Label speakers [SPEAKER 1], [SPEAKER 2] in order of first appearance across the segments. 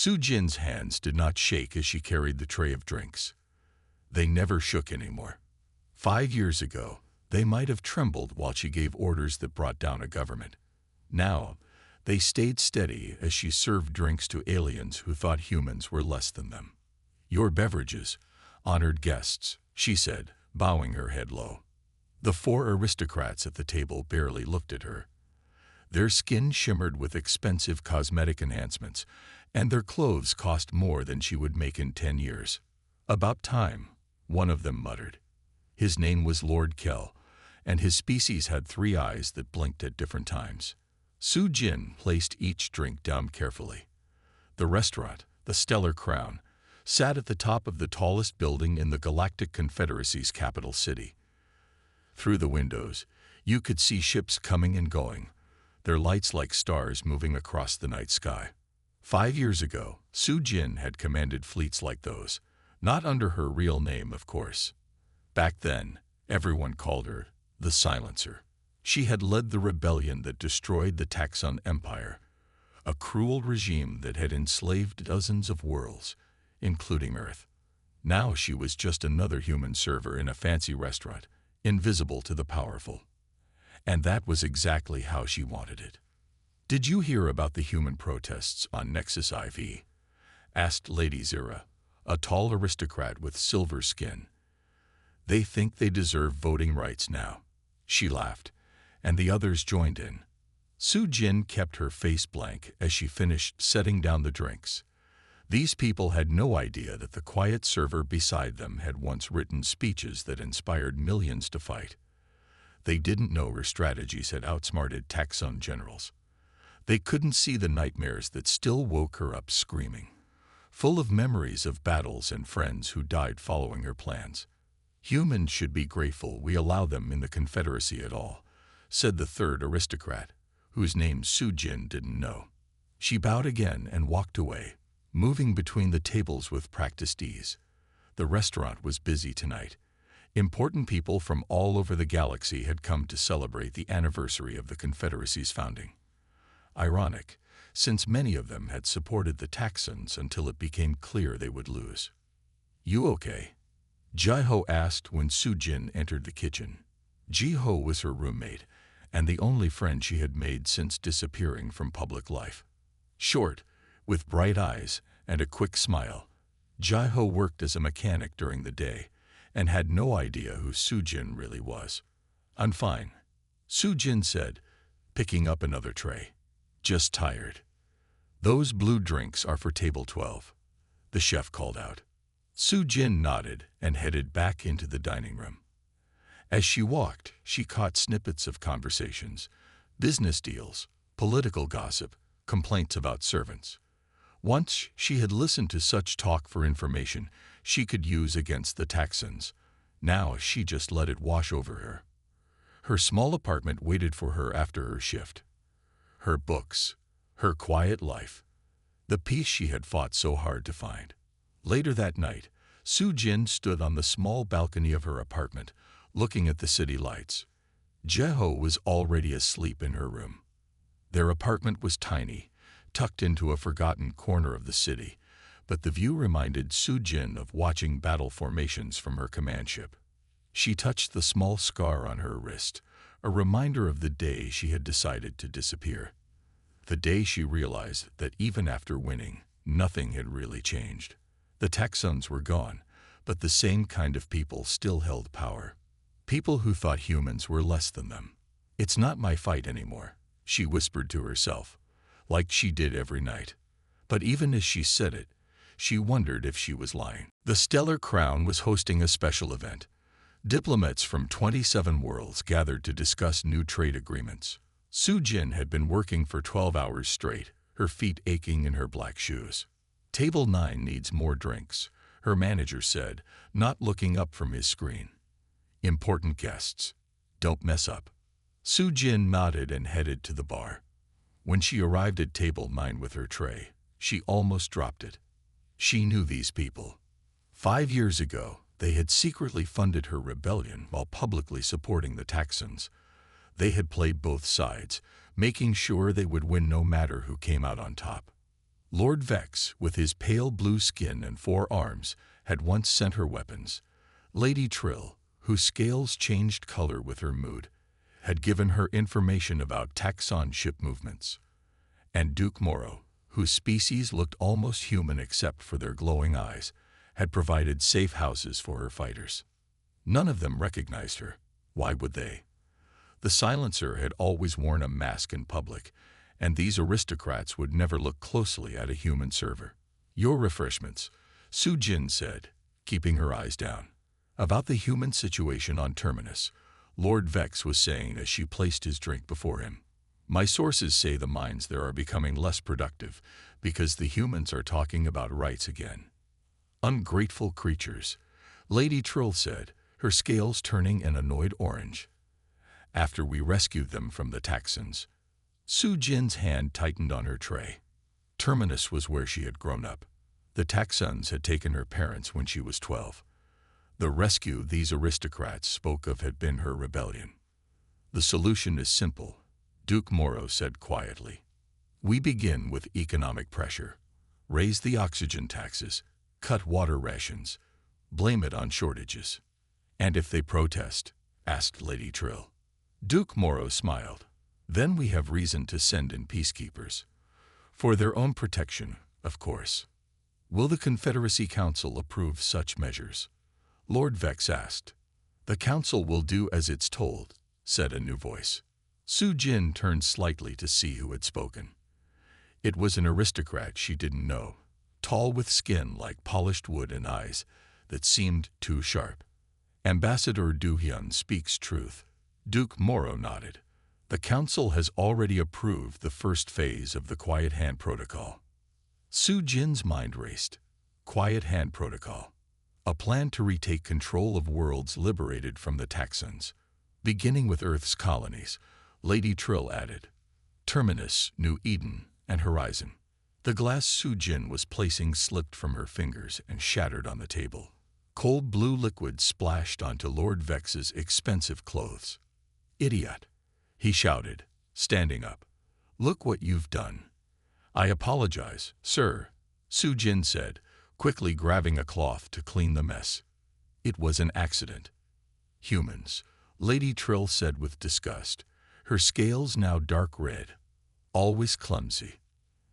[SPEAKER 1] Su Jin's hands did not shake as she carried the tray of drinks. They never shook anymore. 5 years ago, they might have trembled while she gave orders that brought down a government. Now, they stayed steady as she served drinks to aliens who thought humans were less than them. "Your beverages, honored guests," she said, bowing her head low. The 4 aristocrats at the table barely looked at her. Their skin shimmered with expensive cosmetic enhancements, and their clothes cost more than she would make in 10 years. "About time," one of them muttered. His name was Lord Kell, and his species had 3 eyes that blinked at different times. Su Jin placed each drink down carefully. The restaurant, the Stellar Crown, sat at the top of the tallest building in the Galactic Confederacy's capital city. Through the windows, you could see ships coming and going, their lights like stars moving across the night sky. 5 years ago, Su Jin had commanded fleets like those, not under her real name, of course. Back then, everyone called her the Silencer. She had led the rebellion that destroyed the Taxon Empire, a cruel regime that had enslaved dozens of worlds, including Earth. Now she was just another human server in a fancy restaurant, invisible to the powerful. And that was exactly how she wanted it. "Did you hear about the human protests on Nexus IV?" asked Lady Zira, a tall aristocrat with silver skin. "They think they deserve voting rights now." She laughed, and the others joined in. Su Jin kept her face blank as she finished setting down the drinks. These people had no idea that the quiet server beside them had once written speeches that inspired millions to fight. They didn't know her strategies had outsmarted Taxon generals. They couldn't see the nightmares that still woke her up screaming, full of memories of battles and friends who died following her plans. "Humans should be grateful we allow them in the Confederacy at all," said the 3rd aristocrat, whose name Su Jin didn't know. She bowed again and walked away, moving between the tables with practiced ease. The restaurant was busy tonight. Important people from all over the galaxy had come to celebrate the anniversary of the Confederacy's founding. Ironic, since many of them had supported the Taxons until it became clear they would lose. "You okay?" Ji-Ho asked when Su Jin entered the kitchen. Ji-Ho was her roommate, and the only friend she had made since disappearing from public life. Short, with bright eyes and a quick smile, Ji-Ho worked as a mechanic during the day and had no idea who Su Jin really was. "I'm fine," Su Jin said, picking up another tray. "Just tired." "Those blue drinks are for table 12, the chef called out. Su Jin nodded and headed back into the dining room. As she walked, she caught snippets of conversations, business deals, political gossip, complaints about servants. Once she had listened to such talk for information she could use against the Taxons. Now she just let it wash over her. Her small apartment waited for her after her shift. Her books, her quiet life, the peace she had fought so hard to find. Later that night, Su Jin stood on the small balcony of her apartment, looking at the city lights. Ji-Ho was already asleep in her room. Their apartment was tiny, tucked into a forgotten corner of the city, but the view reminded Su Jin of watching battle formations from her command ship. She touched the small scar on her wrist, a reminder of the day she had decided to disappear. The day she realized that even after winning, nothing had really changed. The Taxons were gone, but the same kind of people still held power. People who thought humans were less than them. "It's not my fight anymore," she whispered to herself, like she did every night. But even as she said it, she wondered if she was lying. The Stellar Crown was hosting a special event. Diplomats from 27 worlds gathered to discuss new trade agreements. Su Jin had been working for 12 hours straight, her feet aching in her black shoes. "Table 9 needs more drinks," her manager said, not looking up from his screen. "Important guests. Don't mess up." Su Jin nodded and headed to the bar. When she arrived at table 9 with her tray, she almost dropped it. She knew these people. 5 years ago, they had secretly funded her rebellion while publicly supporting the Taxons. They had played both sides, making sure they would win no matter who came out on top. Lord Vex, with his pale blue skin and 4 arms, had once sent her weapons. Lady Trill, whose scales changed color with her mood, had given her information about taxon ship movements. And Duke Morrow, whose species looked almost human except for their glowing eyes, had provided safe houses for her fighters. None of them recognized her. Why would they? The silencer had always worn a mask in public, and these aristocrats would never look closely at a human server. "Your refreshments," Su Jin said, keeping her eyes down. About the human situation on Terminus, Lord Vex was saying as she placed his drink before him. "My sources say the mines there are becoming less productive because the humans are talking about rights again." "Ungrateful creatures," Lady Trill said, her scales turning an annoyed orange. "After we rescued them from the Taxons." Su Jin's hand tightened on her tray. Terminus was where she had grown up. The Taxons had taken her parents when she was 12. The rescue these aristocrats spoke of had been her rebellion. "The solution is simple," Duke Morrow said quietly. "We begin with economic pressure. Raise the oxygen taxes, cut water rations, blame it on shortages." "And if they protest?" asked Lady Trill. Duke Morrow smiled. "Then we have reason to send in peacekeepers. For their own protection, of course." "Will the Confederacy Council approve such measures?" Lord Vex asked. "The Council will do as it's told," said a new voice. Su Jin turned slightly to see who had spoken. It was an aristocrat she didn't know, tall with skin like polished wood and eyes that seemed too sharp. "Ambassador Du Hyun speaks truth." Duke Morrow nodded. "The Council has already approved the first phase of the Quiet Hand Protocol." Su Jin's mind raced. Quiet Hand Protocol. A plan to retake control of worlds liberated from the Taxons. "Beginning with Earth's colonies," Lady Trill added. "Terminus, New Eden, and Horizon." The glass Su Jin was placing slipped from her fingers and shattered on the table. Cold blue liquid splashed onto Lord Vex's expensive clothes. "Idiot!" he shouted, standing up. "Look what you've done." "I apologize, sir," Su Jin said, quickly grabbing a cloth to clean the mess. "It was an accident." "Humans," Lady Trill said with disgust, her scales now dark red. "Always clumsy."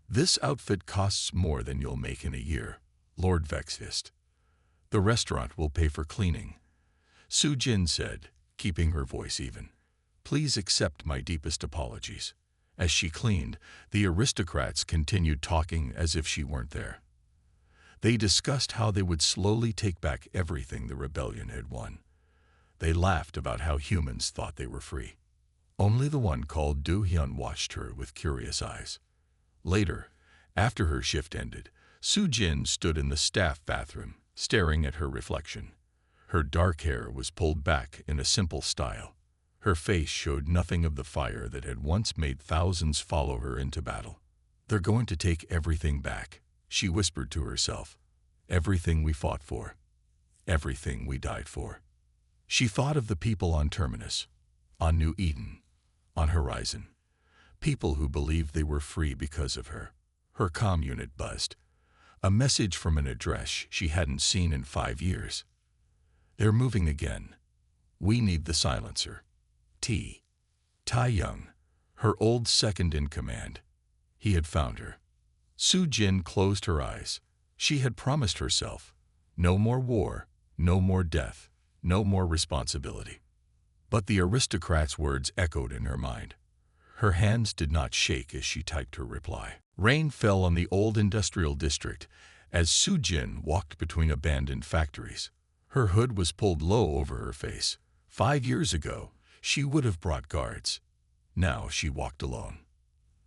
[SPEAKER 1] "This outfit costs more than you'll make in a year," Lord Vex hissed. "The restaurant will pay for cleaning," Su Jin said, keeping her voice even. "Please accept my deepest apologies." As she cleaned, the aristocrats continued talking as if she weren't there. They discussed how they would slowly take back everything the rebellion had won. They laughed about how humans thought they were free. Only the one called Du Hyun watched her with curious eyes. Later, after her shift ended, Su Jin stood in the staff bathroom, staring at her reflection. Her dark hair was pulled back in a simple style. Her face showed nothing of the fire that had once made thousands follow her into battle. "They're going to take everything back," she whispered to herself. "Everything we fought for. Everything we died for." She thought of the people on Terminus, on New Eden, on Horizon. People who believed they were free because of her. Her comm unit buzzed. A message from an address she hadn't seen in 5 years. "They're moving again. We need the silencer. Tai Young, her old second-in-command." He had found her. Su Jin closed her eyes. She had promised herself, no more war, no more death, no more responsibility. But the aristocrat's words echoed in her mind. Her hands did not shake as she typed her reply. Rain fell on the old industrial district as Su Jin walked between abandoned factories. Her hood was pulled low over her face. 5 years ago, she would have brought guards. Now she walked alone.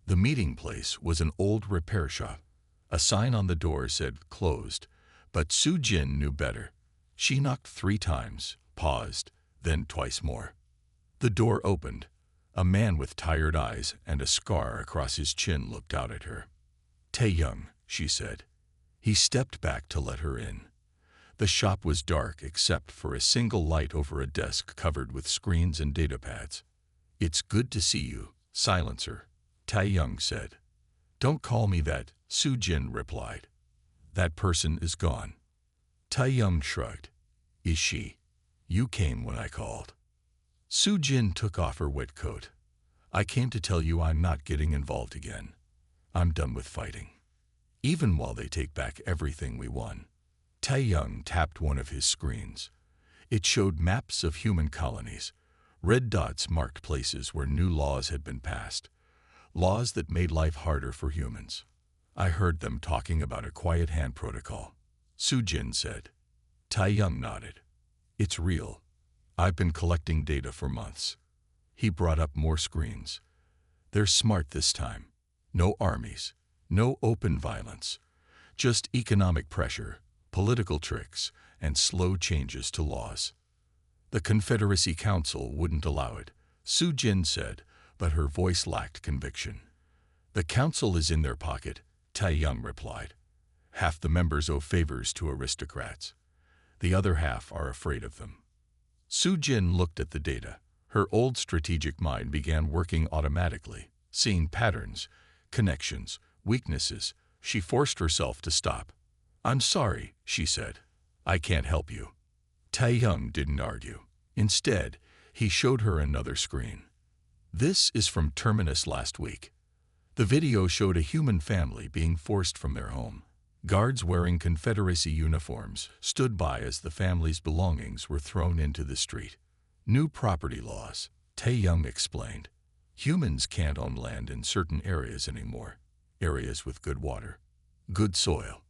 [SPEAKER 1] The meeting place was an old repair shop. A sign on the door said closed, but Su Jin knew better. She knocked 3 times, paused, then twice more. The door opened. A man with tired eyes and a scar across his chin looked out at her. "Tai Young," she said. He stepped back to let her in. The shop was dark except for a single light over a desk covered with screens and datapads. "It's good to see you, Silencer," Tai Young said. Don't call me that, Su Jin replied. That person is gone. Tai Young shrugged. Is she? You came when I called. Su Jin took off her wet coat. I came to tell you I'm not getting involved again. I'm done with fighting. Even while they take back everything we won. Tai Young tapped one of his screens. It showed maps of human colonies. Red dots marked places where new laws had been passed. Laws that made life harder for humans. I heard them talking about a quiet hand protocol. Su Jin said. Tai Young nodded. It's real. I've been collecting data for months. He brought up more screens. They're smart this time. No armies. No open violence. Just economic pressure, political tricks, and slow changes to laws. The Confederacy Council wouldn't allow it, Su Jin said, but her voice lacked conviction. The council is in their pocket, Tai Young replied. Half the members owe favors to aristocrats. The other half are afraid of them. Su Jin looked at the data. Her old strategic mind began working automatically, seeing patterns, connections, weaknesses. She forced herself to stop. I'm sorry, she said. I can't help you. Tai Young didn't argue. Instead, he showed her another screen. This is from Terminus last week. The video showed a human family being forced from their home. Guards wearing Confederacy uniforms stood by as the family's belongings were thrown into the street. New property laws, Tai Young explained. Humans can't own land in certain areas anymore. Areas with good water, good soil.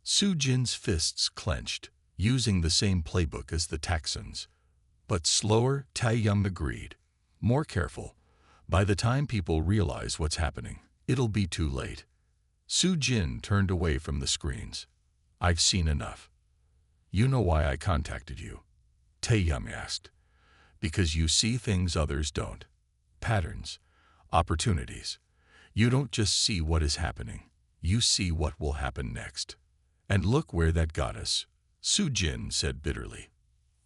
[SPEAKER 1] Su Jin's fists clenched, using the same playbook as the Texans. But slower, Tai Young agreed. More careful. By the time people realize what's happening, it'll be too late. Su Jin turned away from the screens. I've seen enough. You know why I contacted you? Tai Young asked. Because you see things others don't. Patterns, opportunities. You don't just see what is happening. You see what will happen next. And look where that got us, Su Jin said bitterly.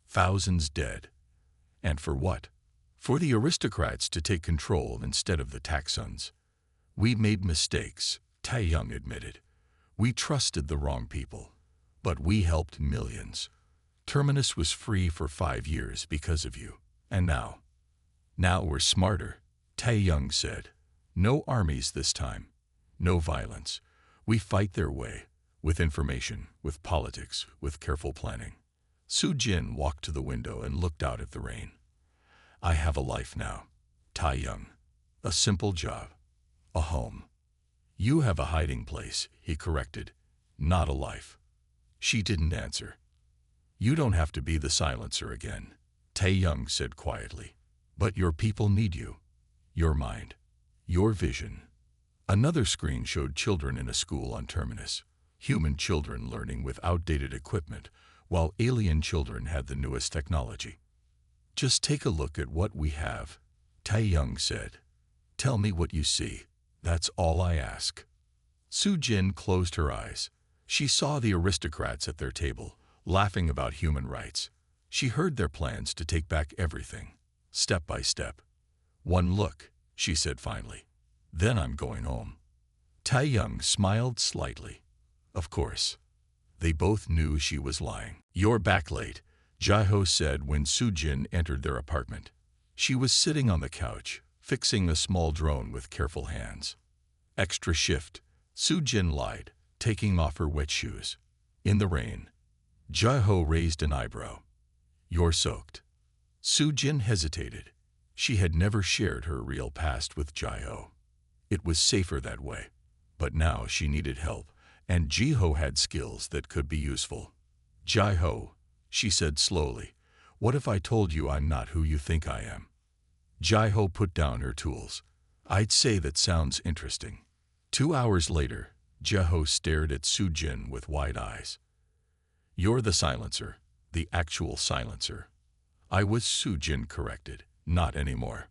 [SPEAKER 1] Thousands dead. And for what? For the aristocrats to take control instead of the Texans. We made mistakes, Tai Young admitted. We trusted the wrong people. But we helped millions. Terminus was free for 5 years because of you. And now? Now we're smarter, Tai Young said. No armies this time. No violence. We fight their way. With information, with politics, with careful planning. Su Jin walked to the window and looked out at the rain. I have a life now, Tai Young. A simple job. A home. You have a hiding place, he corrected. Not a life. She didn't answer. You don't have to be the silencer again, Tai Young said quietly. But your people need you. Your mind. Your vision. Another screen showed children in a school on Terminus. Human children learning with outdated equipment, while alien children had the newest technology. Just take a look at what we have, Tai Young said. Tell me what you see. That's all I ask. Su Jin closed her eyes. She saw the aristocrats at their table, laughing about human rights. She heard their plans to take back everything, step by step. One look, she said finally. Then I'm going home. Tai Young smiled slightly. Of course. They both knew she was lying. You're back late, Jaiho said when Su Jin entered their apartment. She was sitting on the couch, fixing a small drone with careful hands. Extra shift, Su Jin lied, taking off her wet shoes. In the rain. Jaiho raised an eyebrow. You're soaked. Su Jin hesitated. She had never shared her real past with Jaiho. It was safer that way. But now she needed help, and Jaiho had skills that could be useful. Jaiho, she said slowly, what if I told you I'm not who you think I am? Jaiho put down her tools. I'd say that sounds interesting. 2 hours later, Jaiho stared at Su Jin with wide eyes. You're the silencer, the actual silencer. I was, Su Jin corrected, not anymore.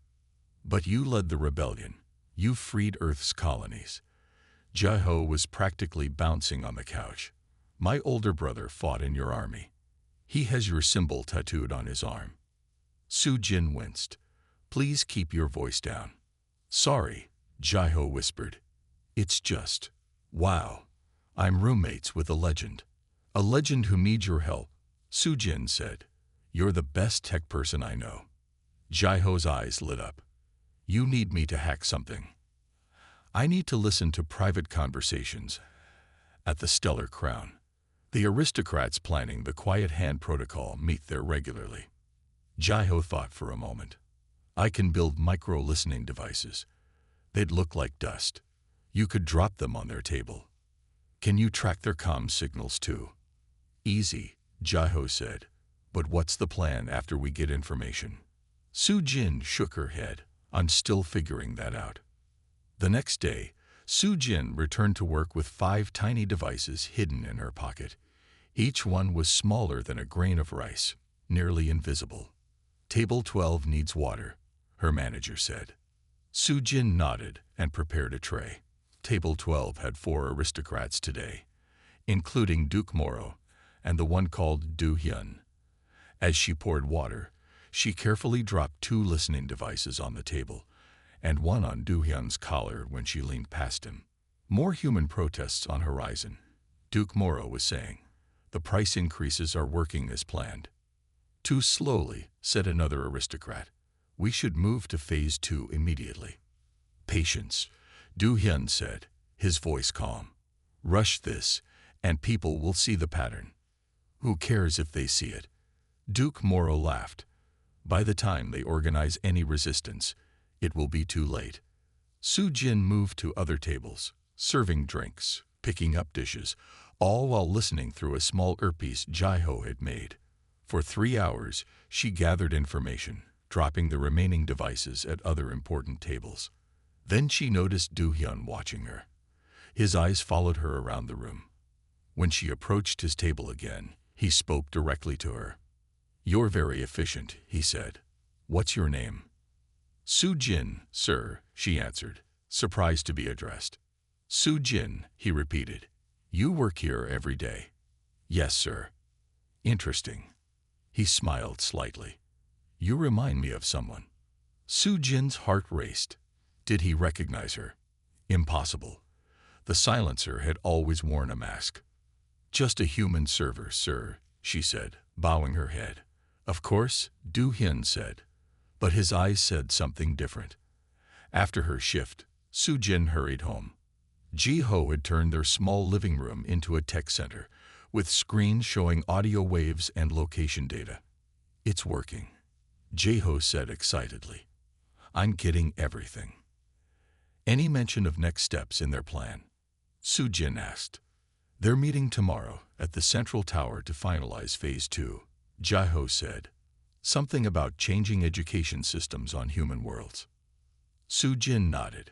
[SPEAKER 1] But you led the rebellion. You freed Earth's colonies. Jaiho was practically bouncing on the couch. My older brother fought in your army. He has your symbol tattooed on his arm. Su Jin winced. Please keep your voice down. Sorry, Jaiho whispered. It's just, wow. I'm roommates with a legend. A legend who needs your help, Su-jin said. You're the best tech person I know. Jai-ho's eyes lit up. You need me to hack something. I need to listen to private conversations at the Stellar Crown. The aristocrats planning the Quiet Hand Protocol meet there regularly. Jai-ho thought for a moment. I can build micro-listening devices. They'd look like dust. You could drop them on their table. Can you track their comm signals too? Easy, Jai-ho said. But what's the plan after we get information? Su-jin shook her head. I'm still figuring that out. The next day, Su-jin returned to work with 5 tiny devices hidden in her pocket. Each one was smaller than a grain of rice, nearly invisible. Table 12 needs water, her manager said. Su-jin nodded and prepared a tray. Table 12 had 4 aristocrats today, including Duke Moro and the one called Do-hyun. As she poured water, she carefully dropped 2 listening devices on the table, and one on Do-hyun's collar when she leaned past him. More human protests on horizon, Duke Moro was saying. The price increases are working as planned. Too slowly, said another aristocrat. We should move to phase 2 immediately. Patience, Do-hyun said, his voice calm. Rush this, and people will see the pattern. Who cares if they see it? Duke Moro laughed. By the time they organize any resistance, it will be too late. Su-jin moved to other tables, serving drinks, picking up dishes, all while listening through a small earpiece Jai-ho had made. For 3 hours, she gathered information, dropping the remaining devices at other important tables. Then she noticed Do-hyun watching her. His eyes followed her around the room. When she approached his table again, he spoke directly to her. You're very efficient, he said. What's your name? Su-jin, sir, she answered, surprised to be addressed. Su-jin, he repeated. You work here every day? Yes, sir. Interesting. He smiled slightly. You remind me of someone. Su-jin's heart raced. Did he recognize her? Impossible. The silencer had always worn a mask. Just a human server, sir, she said, bowing her head. Of course, Do-hyun said, but his eyes said something different. After her shift, Su-jin hurried home. Ji-ho had turned their small living room into a tech center, with screens showing audio waves and location data. It's working, Ji-ho said excitedly. I'm getting everything. Any mention of next steps in their plan? Su-jin asked. They're meeting tomorrow at the central tower to finalize phase 2, Jai-ho said. Something about changing education systems on human worlds. Su-jin nodded.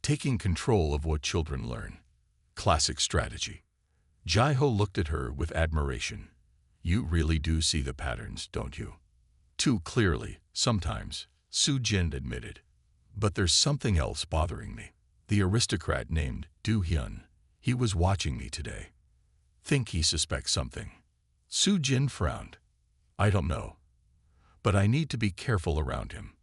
[SPEAKER 1] Taking control of what children learn. Classic strategy. Jai-ho looked at her with admiration. You really do see the patterns, don't you? Too clearly, sometimes, Su-jin admitted. But there's something else bothering me. The aristocrat named Do-hyun. He was watching me today. Think he suspects something. Su-jin frowned. I don't know. But I need to be careful around him.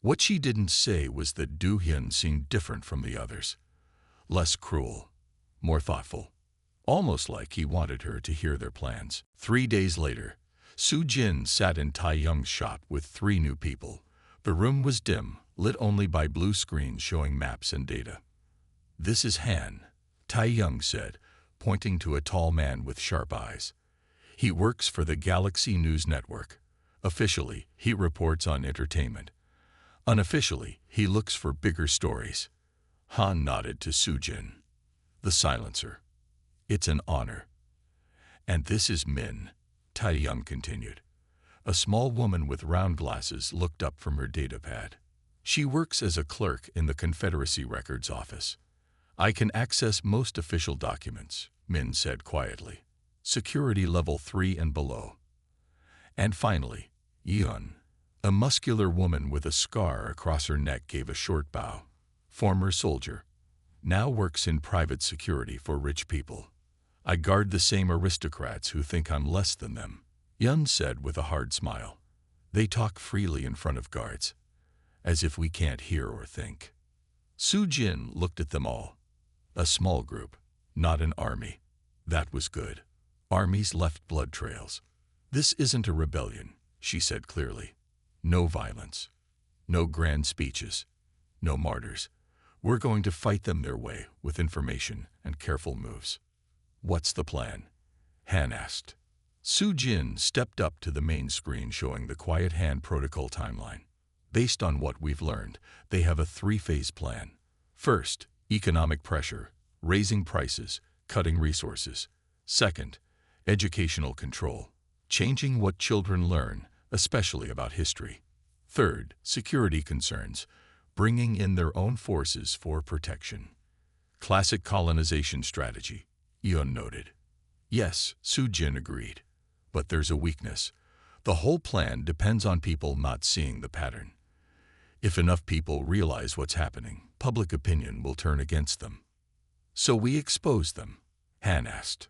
[SPEAKER 1] What she didn't say was that Do-hyun seemed different from the others. Less cruel, more thoughtful. Almost like he wanted her to hear their plans. 3 days later, Su-jin sat in Tae-young's shop with 3 new people. The room was dim, lit only by blue screens showing maps and data. This is Han, Tae-young said, pointing to a tall man with sharp eyes. He works for the Galaxy News Network. Officially, he reports on entertainment. Unofficially, he looks for bigger stories. Han nodded to Su-jin. The silencer. It's an honor. And this is Min, Tae-young continued. A small woman with round glasses looked up from her datapad. She works as a clerk in the Confederacy Records office. I can access most official documents, Min said quietly. Security level 3 and below. And finally, Yeon, a muscular woman with a scar across her neck, gave a short bow. Former soldier. Now works in private security for rich people. I guard the same aristocrats who think I'm less than them, Yeon said with a hard smile. They talk freely in front of guards, as if we can't hear or think. Su-jin looked at them all. A small group, not an army. That was good. Armies left blood trails. This isn't a rebellion, she said clearly. No violence. No grand speeches. No martyrs. We're going to fight them their way with information and careful moves. What's the plan? Han asked. Su Jin stepped up to the main screen showing the Quiet Hand Protocol timeline. Based on what we've learned, they have a three-phase plan. First, economic pressure, raising prices, cutting resources. Second, educational control, changing what children learn, especially about history. Third, security concerns, bringing in their own forces for protection. Classic colonization strategy, Yun noted. Yes, Su Jin agreed. But there's a weakness. The whole plan depends on people not seeing the pattern. If enough people realize what's happening, public opinion will turn against them. So we expose them? Han asked.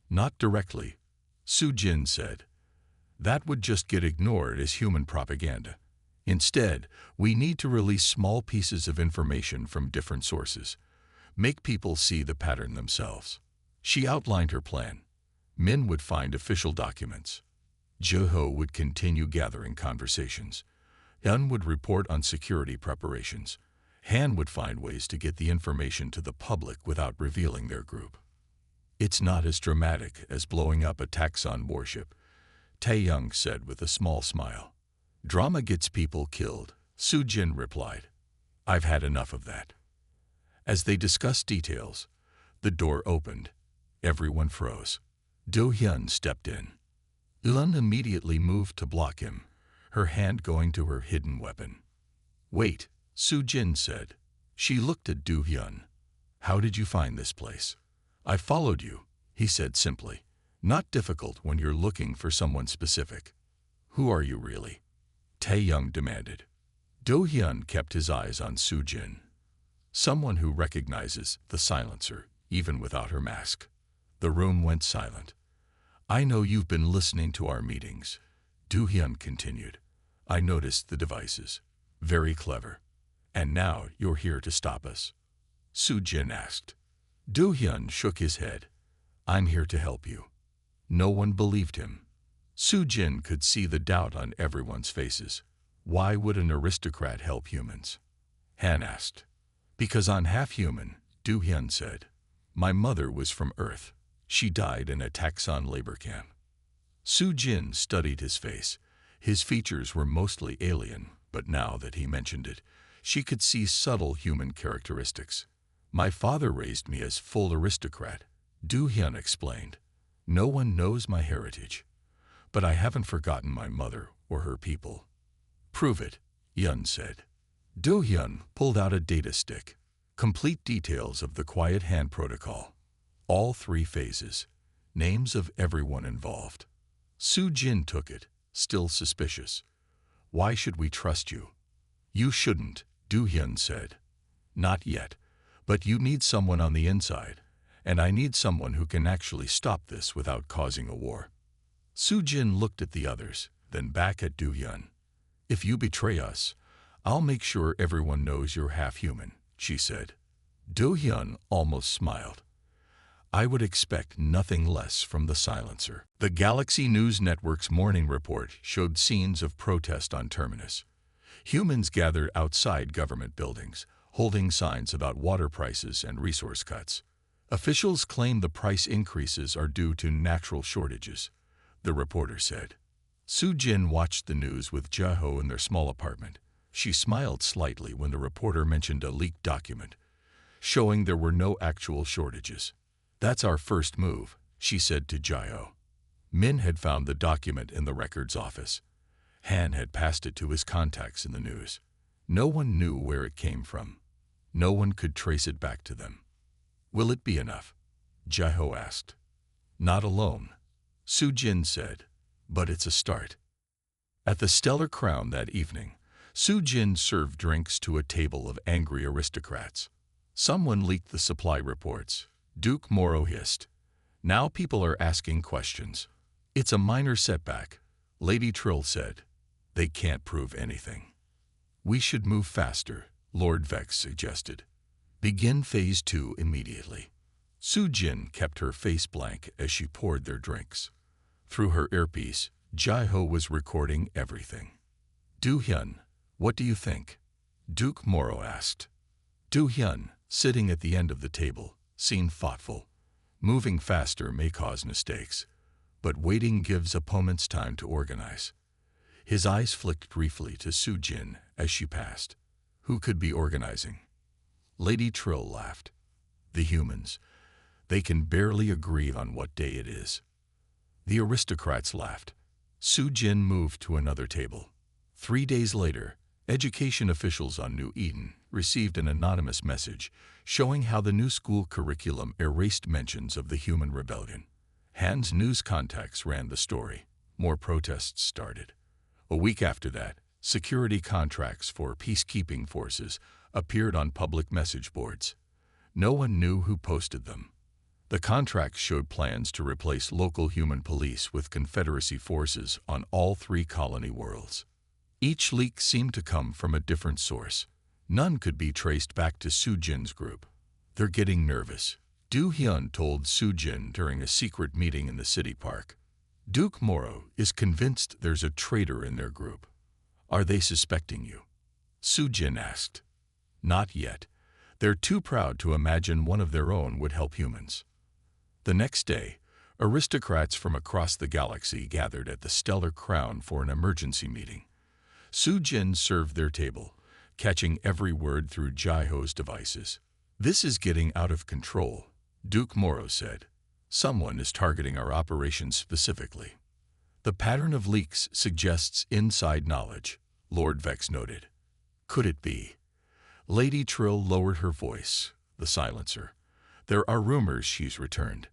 [SPEAKER 1] Not directly, Su Jin said. That would just get ignored as human propaganda. Instead, we need to release small pieces of information from different sources. Make people see the pattern themselves. She outlined her plan. Min would find official documents. Jeho would continue gathering conversations. Yun would report on security preparations. Han would find ways to get the information to the public without revealing their group. It's not as dramatic as blowing up a Taxon warship, Taeyong said with a small smile. Drama gets people killed, Su Jin replied. I've had enough of that. As they discussed details, the door opened. Everyone froze. Do Hyun stepped in. Lun immediately moved to block him, her hand going to her hidden weapon. Wait, Su Jin said. She looked at Do Hyun. How did you find this place? I followed you, he said simply. Not difficult when you're looking for someone specific. Who are you really? Taeyong demanded. Do Hyun kept his eyes on Su Jin. Someone who recognizes the silencer, even without her mask. The room went silent. I know you've been listening to our meetings, Do Hyun continued. I noticed the devices. Very clever. And now you're here to stop us? Su Jin asked. Do Hyun shook his head. I'm here to help you. No one believed him. Su Jin could see the doubt on everyone's faces. Why would an aristocrat help humans? Han asked. Because I'm half human, Do Hyun said. My mother was from Earth. She died in a Taxon labor camp. Su Jin studied his face. His features were mostly alien, but now that he mentioned it, she could see subtle human characteristics. My father raised me as full aristocrat, Do Hyun explained. No one knows my heritage, but I haven't forgotten my mother or her people. Prove it, Yun said. Do Hyun pulled out a data stick. Complete details of the Quiet Hand Protocol. All three phases. Names of everyone involved. Su Jin took it, still suspicious. Why should we trust you? You shouldn't, Do Hyun said. Not yet, but you need someone on the inside, and I need someone who can actually stop this without causing a war. Su Jin looked at the others, then back at Do Hyun. If you betray us, I'll make sure everyone knows you're half human, she said. Do Hyun almost smiled. I would expect nothing less from the silencer. The Galaxy News Network's morning report showed scenes of protest on Terminus. Humans gathered outside government buildings, holding signs about water prices and resource cuts. Officials claim the price increases are due to natural shortages, the reporter said. Su Jin watched the news with Jeho in their small apartment. She smiled slightly when the reporter mentioned a leaked document, showing there were no actual shortages. That's our first move, she said to Jeho. Min had found the document in the records office. Han had passed it to his contacts in the news. No one knew where it came from. No one could trace it back to them. Will it be enough? Jeho asked. Not alone, Su Jin said, but it's a start. At the Stellar Crown that evening, Su Jin served drinks to a table of angry aristocrats. Someone leaked the supply reports. Duke Moro hissed. Now people are asking questions. It's a minor setback, Lady Trill said. They can't prove anything. We should move faster, Lord Vex suggested. Begin Phase 2 immediately. Su Jin kept her face blank as she poured their drinks. Through her earpiece, Jai-ho was recording everything. Do-hyun, what do you think? Duke Moro asked. Do-hyun, sitting at the end of the table, seemed thoughtful. Moving faster may cause mistakes, but waiting gives opponents time to organize. His eyes flicked briefly to Su Jin as she passed. Who could be organizing? Lady Trill laughed. The humans. They can barely agree on what day it is. The aristocrats laughed. Su Jin moved to another table. 3 days later, education officials on New Eden received an anonymous message showing how the new school curriculum erased mentions of the human rebellion. Han's news contacts ran the story. More protests started. A week after that, security contracts for peacekeeping forces appeared on public message boards. No one knew who posted them. The contracts showed plans to replace local human police with Confederacy forces on all 3 colony worlds. Each leak seemed to come from a different source. None could be traced back to Su Jin's group. They're getting nervous, Do-hyun told Su Jin during a secret meeting in the city park. Duke Moro is convinced there's a traitor in their group. Are they suspecting you? Su Jin asked. Not yet. They're too proud to imagine one of their own would help humans. The next day, aristocrats from across the galaxy gathered at the Stellar Crown for an emergency meeting. Su Jin served their table, catching every word through Jai-ho's devices. This is getting out of control, Duke Moro said. Someone is targeting our operations specifically. The pattern of leaks suggests inside knowledge, Lord Vex noted. Could it be? Lady Trill lowered her voice, the silencer. There are rumors she's returned.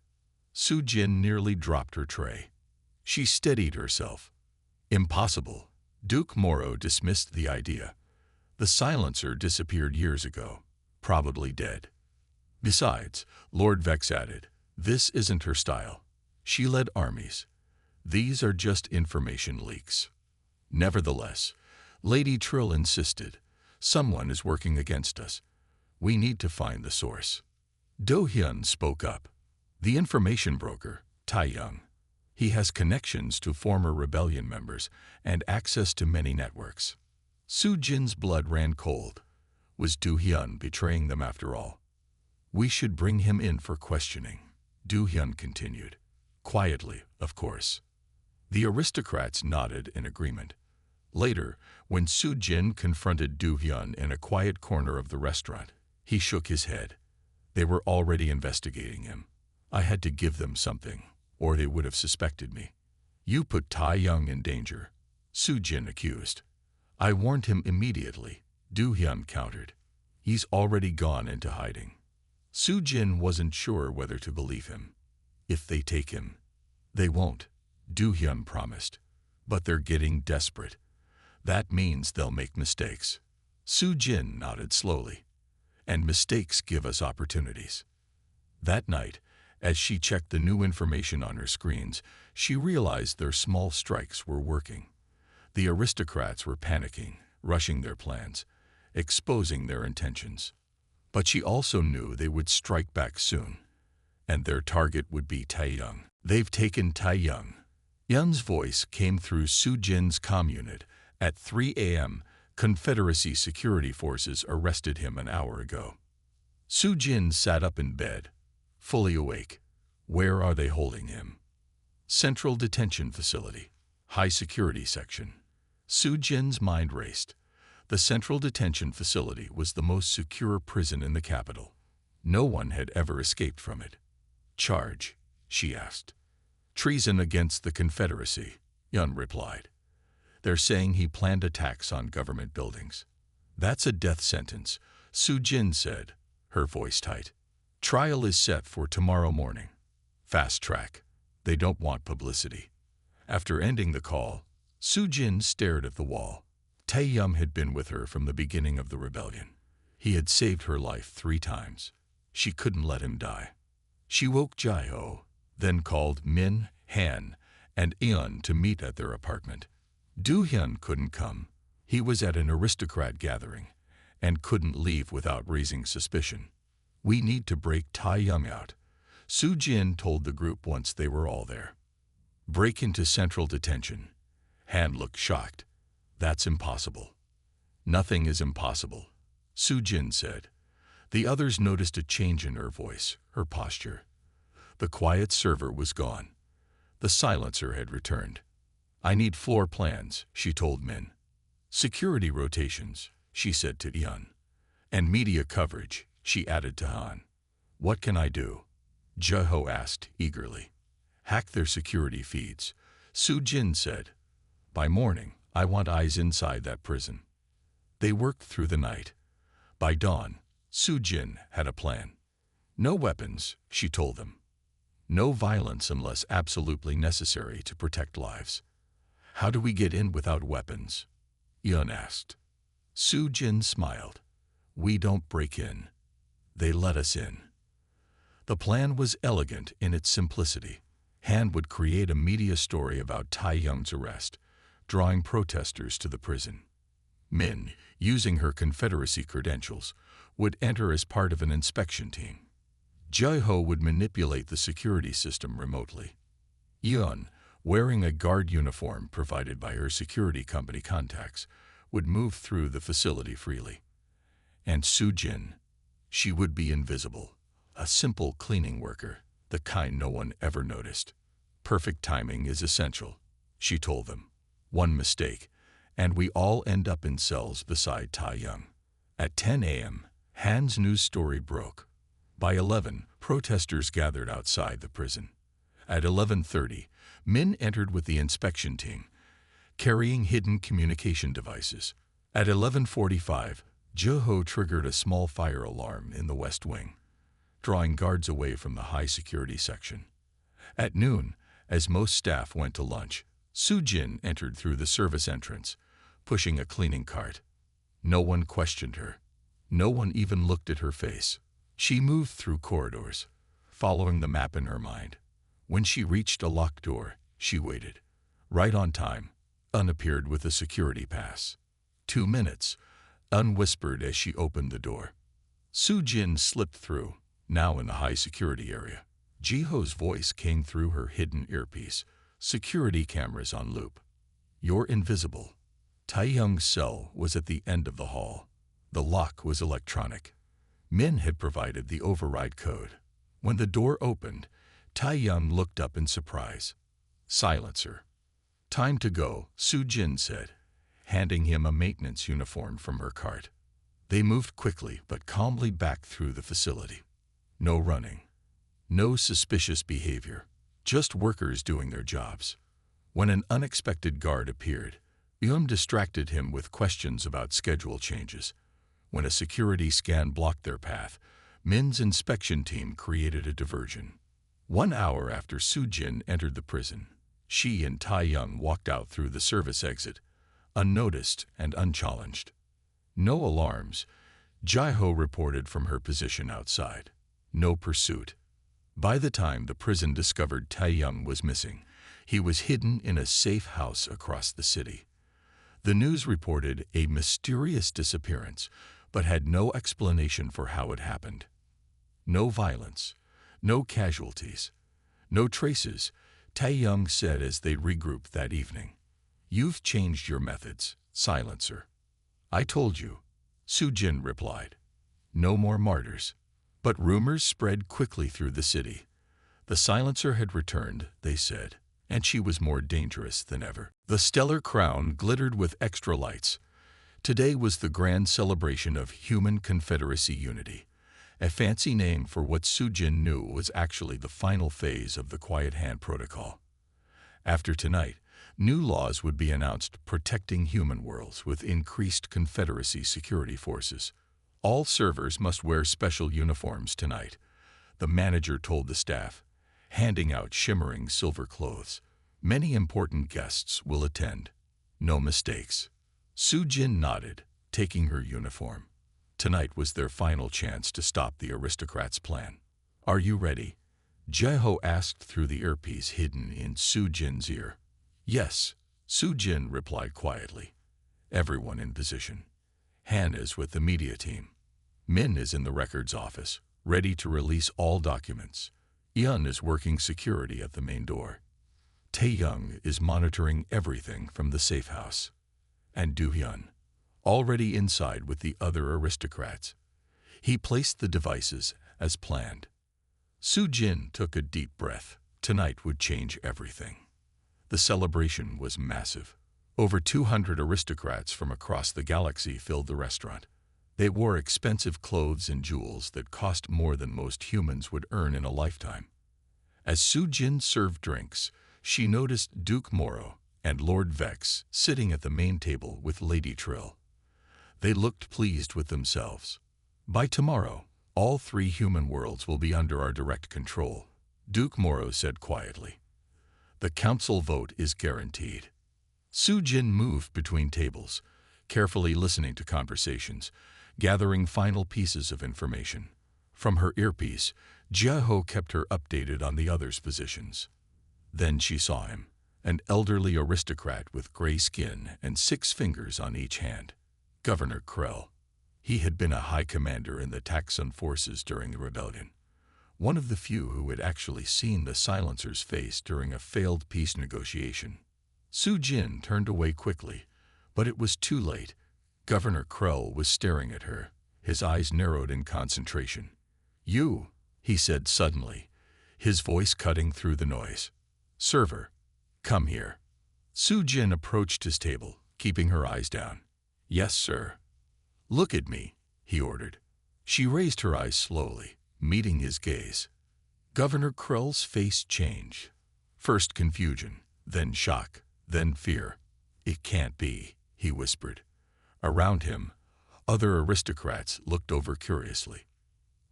[SPEAKER 1] Su Jin nearly dropped her tray. She steadied herself. Impossible. Duke Moro dismissed the idea. The silencer disappeared years ago, probably dead. Besides, Lord Vex added, this isn't her style. She led armies. These are just information leaks. Nevertheless, Lady Trill insisted, someone is working against us. We need to find the source. Do-hyun spoke up. The information broker, Tae-young. He has connections to former rebellion members and access to many networks. Su Jin's blood ran cold. Was Do-hyun betraying them after all? We should bring him in for questioning, Do-hyun continued. Quietly, of course. The aristocrats nodded in agreement. Later, when Su Jin confronted Do-hyun in a quiet corner of the restaurant, he shook his head. They were already investigating him. I had to give them something, or they would have suspected me. You put Tae-young in danger, Su Jin accused. I warned him immediately, Do-hyun countered. He's already gone into hiding. Su Jin wasn't sure whether to believe him. If they take him, they won't, Do-hyun promised. But they're getting desperate. That means they'll make mistakes. Su Jin nodded slowly. And mistakes give us opportunities. That night, as she checked the new information on her screens, she realized their small strikes were working. The aristocrats were panicking, rushing their plans, exposing their intentions. But she also knew they would strike back soon, and their target would be Tae-young. They've taken Tae-young. Yun's voice came through Su Jin's comm unit. At 3 a.m., Confederacy security forces arrested him an hour ago. Su Jin sat up in bed, fully awake. Where are they holding him? Central Detention Facility, High Security Section. Su Jin's mind raced. The Central Detention Facility was the most secure prison in the capital. No one had ever escaped from it. Charge, she asked. Treason against the Confederacy, Yun replied. They're saying he planned attacks on government buildings. That's a death sentence, Su Jin said, her voice tight. Trial is set for tomorrow morning. Fast track. They don't want publicity. After ending the call, Su Jin stared at the wall. Tae-young had been with her from the beginning of the rebellion. He had saved her life 3 times. She couldn't let him die. She woke Jai-ho, then called Min, Han, and Eun to meet at their apartment. Do-hyun couldn't come. He was at an aristocrat gathering and couldn't leave without raising suspicion. We need to break Tai Young out, Su Jin told the group once they were all there. Break into central detention. Han looked shocked. That's impossible. Nothing is impossible, Su Jin said. The others noticed a change in her voice, her posture. The quiet server was gone. The silencer had returned. I need floor plans, she told Min. Security rotations, she said to Yun. And media coverage, she added to Han. What can I do? Jeho asked eagerly. Hack their security feeds, Su Jin said. By morning, I want eyes inside that prison. They worked through the night. By dawn, Su Jin had a plan. No weapons, she told them. No violence unless absolutely necessary to protect lives. How do we get in without weapons? Yun asked. Su Jin smiled. We don't break in. They let us in. The plan was elegant in its simplicity. Han would create a media story about Tai Young's arrest, drawing protesters to the prison. Min, using her Confederacy credentials, would enter as part of an inspection team. Jeho would manipulate the security system remotely. Yun, wearing a guard uniform provided by her security company contacts, would move through the facility freely. And Su Jin, she would be invisible, a simple cleaning worker, the kind no one ever noticed. Perfect timing is essential, she told them. One mistake, and we all end up in cells beside Tai Young. At 10 a.m., Han's news story broke. By 11, protesters gathered outside the prison. At 11:30, Min entered with the inspection team, carrying hidden communication devices. At 11:45, Jeho triggered a small fire alarm in the West Wing, drawing guards away from the high-security section. At noon, as most staff went to lunch, Su Jin entered through the service entrance, pushing a cleaning cart. No one questioned her. No one even looked at her face. She moved through corridors, following the map in her mind. When she reached a locked door, she waited. Right on time, Un appeared with a security pass. 2 minutes, Un whispered as she opened the door. Su Jin slipped through, now in the high-security area. Jeho's voice came through her hidden earpiece, security cameras on loop. You're invisible. Tai Young's cell was at the end of the hall. The lock was electronic. Min had provided the override code. When the door opened, Tai Young looked up in surprise. Silencer. Time to go, Su Jin said, handing him a maintenance uniform from her cart. They moved quickly but calmly back through the facility. No running. No suspicious behavior. Just workers doing their jobs. When an unexpected guard appeared, Yum distracted him with questions about schedule changes. When a security scan blocked their path, Min's inspection team created a diversion. 1 hour after Su Jin entered the prison, she and Tai Young walked out through the service exit, unnoticed and unchallenged. No alarms. Jeho reported from her position outside. No pursuit. By the time the prison discovered Tai Young was missing, he was hidden in a safe house across the city. The news reported a mysterious disappearance, but had no explanation for how it happened. No violence, no casualties, no traces, Tai Young said as they regrouped that evening. You've changed your methods, silencer. I told you, Su Jin replied. No more martyrs. But rumors spread quickly through the city. The silencer had returned, they said, and she was more dangerous than ever. The stellar crown glittered with extra lights. Today was the grand celebration of human Confederacy unity, a fancy name for what Su Jin knew was actually the final phase of the Quiet Hand Protocol. After tonight, new laws would be announced protecting human worlds with increased Confederacy security forces. All servers must wear special uniforms tonight, the manager told the staff, handing out shimmering silver clothes. Many important guests will attend. No mistakes. Su Jin nodded, taking her uniform. Tonight was their final chance to stop the aristocrats' plan. Are you ready? Jeho asked through the earpiece hidden in Su Jin's ear. Yes, Su Jin replied quietly. Everyone in position. Han is with the media team. Min is in the records office, ready to release all documents. Yun is working security at the main door. Tae-young is monitoring everything from the safe house. And Do-hyun, already inside with the other aristocrats. He placed the devices as planned. Soo-jin took a deep breath. Tonight would change everything. The celebration was massive. Over 200 aristocrats from across the galaxy filled the restaurant. They wore expensive clothes and jewels that cost more than most humans would earn in a lifetime. As Soo-jin served drinks, she noticed Duke Moro and Lord Vex sitting at the main table with Lady Trill. They looked pleased with themselves. By tomorrow, all 3 human worlds will be under our direct control, Duke Moro said quietly. The council vote is guaranteed. Soo-jin moved between tables, carefully listening to conversations, gathering final pieces of information. From her earpiece, Jia-ho kept her updated on the others' positions. Then she saw him, an elderly aristocrat with gray skin and 6 fingers on each hand. Governor Krell. He had been a high commander in the Taxon forces during the rebellion, one of the few who had actually seen the silencer's face during a failed peace negotiation. Soo-jin turned away quickly, but it was too late. Governor Krell was staring at her, his eyes narrowed in concentration. "You," he said suddenly, his voice cutting through the noise. "Server, come here." Soo-jin approached his table, keeping her eyes down. "Yes, sir." "Look at me," he ordered. She raised her eyes slowly, meeting his gaze. Governor Krell's face changed. First confusion, then shock, then fear. "It can't be," he whispered. Around him, other aristocrats looked over curiously.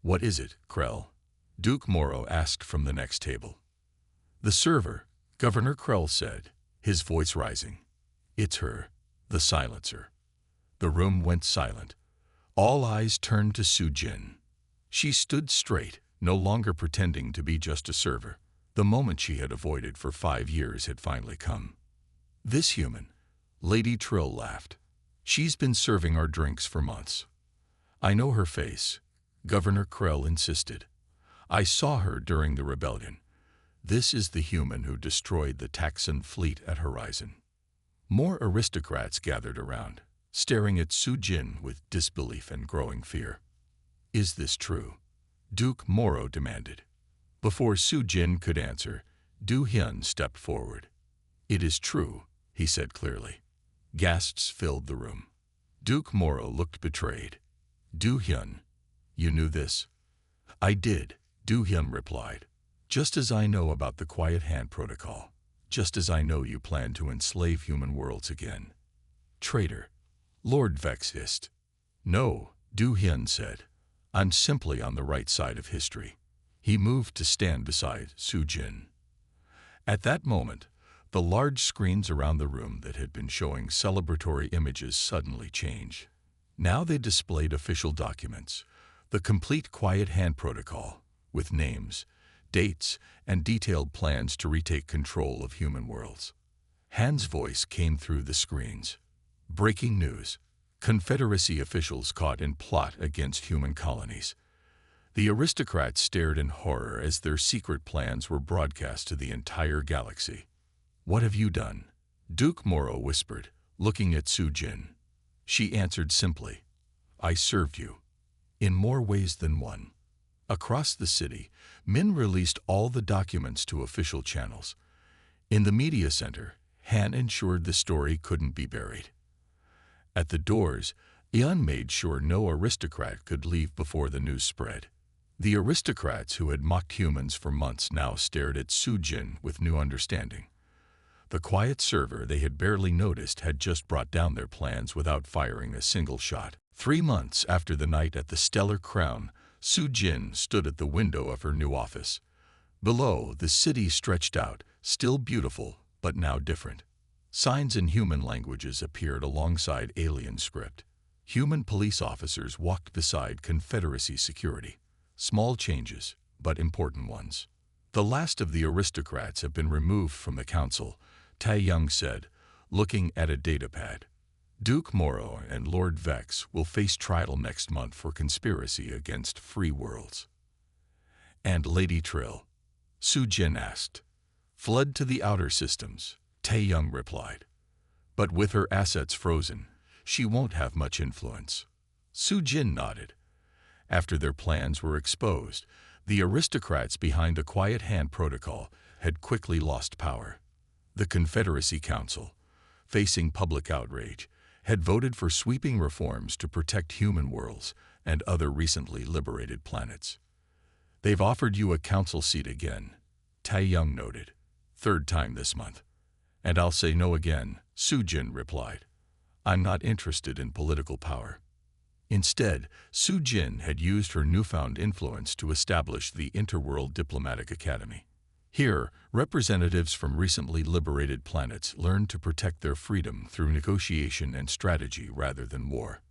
[SPEAKER 1] "What is it, Krell?" Duke Moro asked from the next table. "The server," Governor Krell said, his voice rising. "It's her, the silencer." The room went silent. All eyes turned to Soo-jin. She stood straight, no longer pretending to be just a server. The moment she had avoided for 5 years had finally come. "This human," Lady Trill laughed. "She's been serving our drinks for months." "I know her face," Governor Krell insisted. "I saw her during the rebellion. This is the human who destroyed the Taxon fleet at Horizon." More aristocrats gathered around, staring at Soo-jin with disbelief and growing fear. "Is this true?" Duke Moro demanded. Before Soo-jin could answer, Do-hyun stepped forward. "It is true," he said clearly. Gasps filled the room. Duke Moro looked betrayed. "Do-hyun, you knew this?" "I did," Do-hyun replied. "Just as I know about the Quiet Hand Protocol. Just as I know you plan to enslave human worlds again." "Traitor," Lord Vex hissed. "No," Do-hyun said. "I'm simply on the right side of history." He moved to stand beside Soo-jin. At that moment, the large screens around the room that had been showing celebratory images suddenly changed. Now they displayed official documents, the complete Quiet Hand Protocol, with names, dates, and detailed plans to retake control of human worlds. Han's voice came through the screens. "Breaking news. Confederacy officials caught in plot against human colonies." The aristocrats stared in horror as their secret plans were broadcast to the entire galaxy. "What have you done?" Duke Moro whispered, looking at Soo-jin. She answered simply, "I served you." In more ways than one. Across the city, Min released all the documents to official channels. In the media center, Han ensured the story couldn't be buried. At the doors, Eun made sure no aristocrat could leave before the news spread. The aristocrats who had mocked humans for months now stared at Soo-jin with new understanding. The quiet server they had barely noticed had just brought down their plans without firing a single shot. 3 months after the night at the Stellar Crown, Soo-jin stood at the window of her new office. Below, the city stretched out, still beautiful, but now different. Signs in human languages appeared alongside alien script. Human police officers walked beside Confederacy security. Small changes, but important ones. "The last of the aristocrats have been removed from the council," Tae-young said, looking at a datapad. "Duke Moro and Lord Vex will face trial next month for conspiracy against free worlds." And Lady Trill? Su Jin asked. Fled to the outer systems, Tae-young replied. But with her assets frozen, she won't have much influence. Su Jin nodded. After their plans were exposed, the aristocrats behind the Quiet Hand Protocol had quickly lost power. The Confederacy Council, facing public outrage, had voted for sweeping reforms to protect human worlds and other recently liberated planets. They've offered you a council seat again, Tae-young noted. Third time this month. And I'll say no again, Su Jin replied. I'm not interested in political power. Instead, Su Jin had used her newfound influence to establish the Interworld Diplomatic Academy. Here, representatives from recently liberated planets learned to protect their freedom through negotiation and strategy rather than war.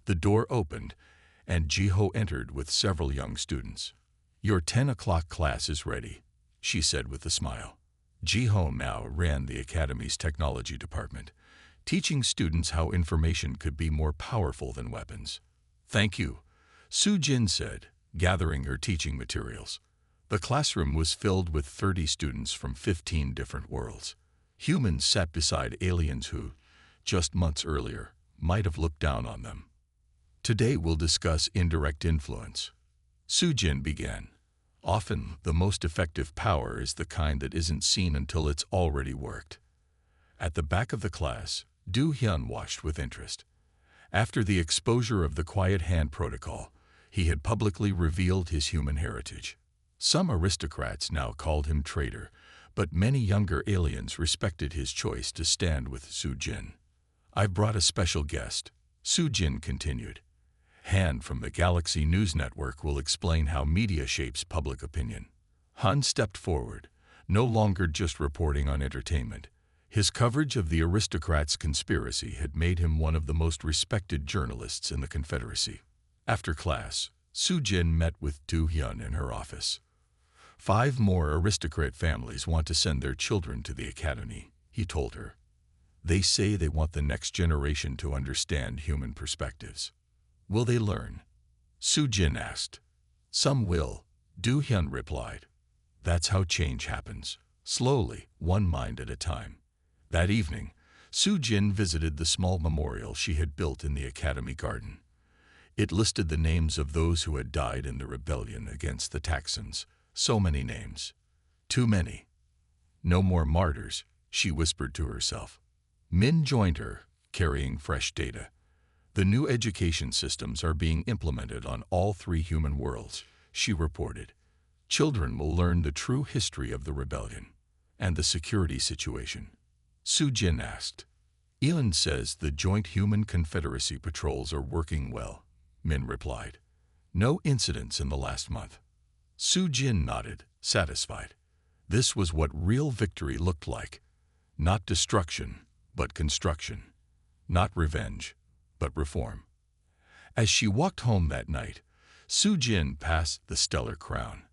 [SPEAKER 1] The door opened, and Jiho entered with several young students. Your 10 o'clock class is ready, she said with a smile. Jiho now ran the Academy's technology department, teaching students how information could be more powerful than weapons. Thank you, Su Jin said, gathering her teaching materials. The classroom was filled with 30 students from 15 different worlds. Humans sat beside aliens who, just months earlier, might have looked down on them. Today we'll discuss indirect influence. Su Jin began. Often, the most effective power is the kind that isn't seen until it's already worked. At the back of the class, Do Hyun watched with interest. After the exposure of the Quiet Hand Protocol, he had publicly revealed his human heritage. Some aristocrats now called him traitor, but many younger aliens respected his choice to stand with Su Jin. I've brought a special guest, Su Jin continued. Han from the Galaxy News Network will explain how media shapes public opinion. Han stepped forward, no longer just reporting on entertainment. His coverage of the aristocrats' conspiracy had made him one of the most respected journalists in the Confederacy. After class, Su Jin met with Do Hyun in her office. 5 more aristocrat families want to send their children to the academy, he told her. They say they want the next generation to understand human perspectives. Will they learn? Su Jin asked. Some will, Do Hyun replied. That's how change happens, slowly, one mind at a time. That evening, Su Jin visited the small memorial she had built in the academy garden. It listed the names of those who had died in the rebellion against the Taxons. So many names. Too many. No more martyrs, she whispered to herself. Min joined her, carrying fresh data. The new education systems are being implemented on all 3 human worlds, she reported. Children will learn the true history of the rebellion and the security situation. Su Jin asked. Elin says the joint Human Confederacy patrols are working well, Min replied. No incidents in the last month. Su Jin nodded, satisfied. This was what real victory looked like. Not destruction, but construction. Not revenge, but reform. As she walked home that night, Su Jin passed the Stellar Crown.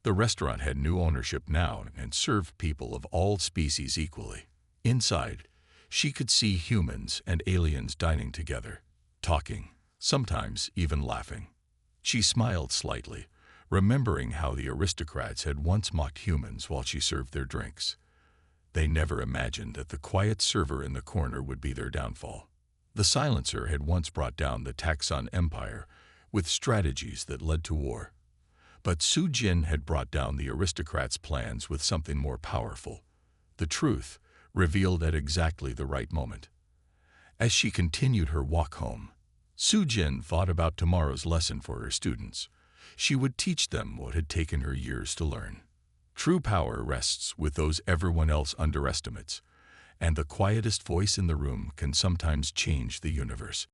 [SPEAKER 1] The restaurant had new ownership now and served people of all species equally. Inside, she could see humans and aliens dining together, talking, sometimes even laughing. She smiled slightly, remembering how the aristocrats had once mocked humans while she served their drinks. They never imagined that the quiet server in the corner would be their downfall. The silencer had once brought down the Taxon Empire with strategies that led to war. But Su Jin had brought down the aristocrats' plans with something more powerful. The truth, revealed at exactly the right moment. As she continued her walk home, Su Jin thought about tomorrow's lesson for her students. She would teach them what had taken her years to learn. True power rests with those everyone else underestimates, and the quietest voice in the room can sometimes change the universe.